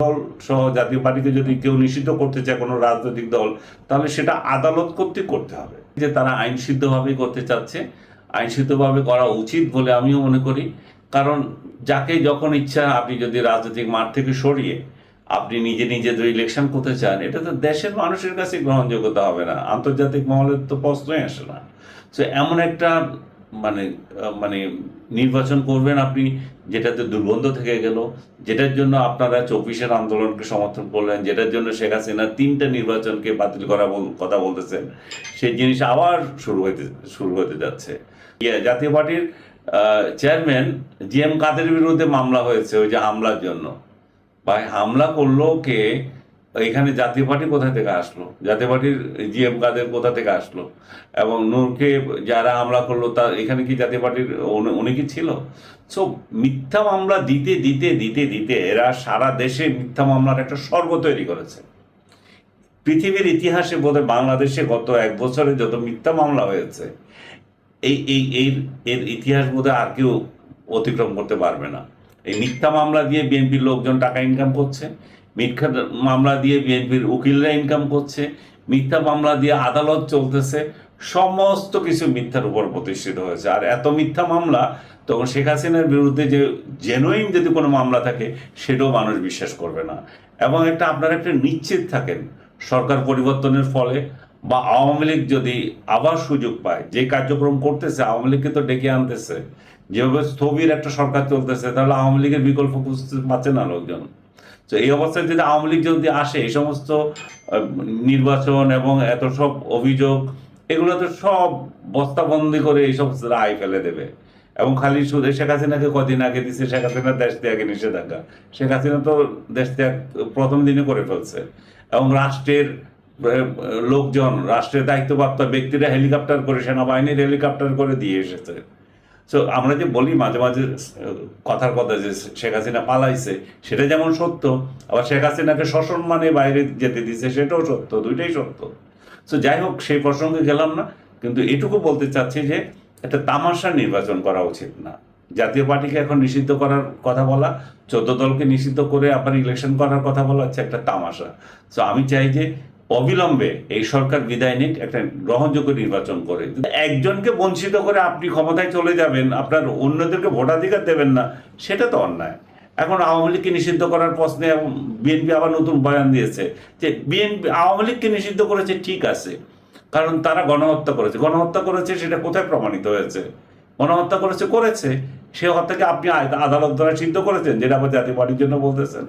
দল সহ জাতীয় পার্টিকে যদি কেউ নিষিদ্ধ করতে চায় কোনো রাজনৈতিক দল, তাহলে সেটা আদালত কর্তৃক করতে হবে। যে তারা আইনসিদ্ধভাবে করতে চাচ্ছে, আইনসিদ্ধভাবে করা উচিত বলে আমিও মনে করি। কারণ যাকে যখন ইচ্ছা আপনি যদি রাজনৈতিক মাঠ থেকে সরিয়ে আপনি নিজে নিজে যদি ইলেকশন করতে চান, এটা তো দেশের মানুষের কাছে গ্রহণযোগ্যতা হবে না, আন্তর্জাতিক মহলের তো প্রশ্নই আসে না। তো এমন একটা মানে মানে নির্বাচন করবেন আপনি যেটাতে দুর্গন্ধ থেকে গেল, যেটার জন্য আপনারা 24-এর আন্দোলনকে সমর্থন করলেন, যেটার জন্য শেখ হাসিনা 3টা নির্বাচনকে বাতিল করা কথা বলতেছেন, সেই জিনিস আবার শুরু হতে যাচ্ছে। জাতীয় পার্টির চেয়ারম্যান জিএম কাদের বিরুদ্ধে মামলা হয়েছে ওই যে হামলার জন্য। ভাই, হামলা করলো কে? এখানে জাতীয় পার্টি কোথা থেকে আসলো? জাতীয় পার্টির জিএম কাদের কোথা থেকে আসলো? এবং নূরকে যারা হামলা করলো তা এখানে কি জাতীয় পার্টির উনি কি ছিল? সো মিথ্যা মামলা দিতে দিতে দিতে দিতে এরা সারা দেশে মিথ্যা মামলার একটা স্বর্গ তৈরি করেছে। পৃথিবীর ইতিহাসে বোধহয় বাংলাদেশে গত 1 বছরে যত মিথ্যা মামলা হয়েছে, এই এই এর ইতিহাস বোধহয় আর কেউ অতিক্রম করতে পারবে না। এই মিথ্যা মামলা দিয়ে বিএনপির লোকজন টাকা ইনকাম করছে, মিথ্যা মামলা দিয়ে বিএনপির উকিলরা ইনকাম করছে, মিথ্যা মামলা দিয়ে আদালত চলতেছে, সমস্ত কিছু মিথ্যার উপর প্রতিষ্ঠিত হয়েছে। আর এত মিথ্যা মামলা, তখন শেখ হাসিনার বিরুদ্ধে যে জেনুইন যদি কোনো মামলা থাকে সেটাও মানুষ বিশ্বাস করবে না। এবং আপনারা একটা নিশ্চিত থাকেন, সরকার পরিবর্তনের ফলে বা আওয়ামী লীগ যদি আবার সুযোগ পায়, যে কার্যক্রম করতেছে আওয়ামী লীগকে তো ডেকে আনতেছে, যেভাবে স্থবির একটা সরকার চলতেছে, তাহলে আওয়ামী লীগের বিকল্প খুঁজতে পাচ্ছে না লোকজন। তো এই অবস্থায় যদি আওয়ামী লীগ যদি আসে, এই সমস্ত নির্বাচন এবং এত সব অভিযোগ, এগুলো তো সব বস্তাবন্দি করে এইসব রায় ফেলে দেবে। এবং খালি শুধু শেখ হাসিনাকে কদিন আগে দিচ্ছে শেখ হাসিনার দেশ ত্যাগে নিষেধাজ্ঞা। শেখ হাসিনা তো দেশ ত্যাগ প্রথম দিনে করে ফেলছে। এবং রাষ্ট্রের লোকজন, রাষ্ট্রের দায়িত্বপ্রাপ্ত ব্যক্তিরা হেলিকপ্টার করে, সেনাবাহিনীর হেলিকপ্টার করে দিয়ে এসেছে। সো আমরা যে বলি মাঝে মাঝে কথার কথা যে শেখ হাসিনা পালাইছে, সেটা যেমন সত্য, আবার শেখ হাসিনাকে সসম্মানে বাইরে যেতে দিচ্ছে সেটাও সত্য, দুইটাই সত্য। সো যাই হোক, সেই প্রসঙ্গে গেলাম না, কিন্তু এটুকু বলতে চাচ্ছি যে একটা তামাশা নির্বাচন করা উচিত না। জাতীয় পার্টিকে এখন নিষিদ্ধ করার কথা বলা, 14 দলকে নিষিদ্ধ করে আবার ইলেকশন করার কথা বলা হচ্ছে একটা তামাশা। সো আমি চাই যে অবিলম্বে এই সরকার বিদায় নিক, একটা গ্রহণযোগ্য নির্বাচন করে। একজনকে বঞ্চিত করে আপনি ক্ষমতায় চলে যাবেন, আপনার অন্যদেরকে ভোটাধিকার দেবেন না, সেটা তো অন্যায়। এখন আওয়ামী লীগকে নিষিদ্ধ করার প্রশ্নে বিএনপি আবার নতুন বয়ান দিয়েছে যে আওয়ামী লীগকে নিষিদ্ধ করেছে, ঠিক আছে, কারণ তারা গণহত্যা করেছে। গণহত্যা করেছে সেটা কোথায় প্রমাণিত হয়েছে? গণহত্যা করেছে, সে হত্যাকে আপনি আদালত দ্বারা সিদ্ধ করেছেন, যেটা আবার জাতীয় পার্টির জন্য বলতেছেন।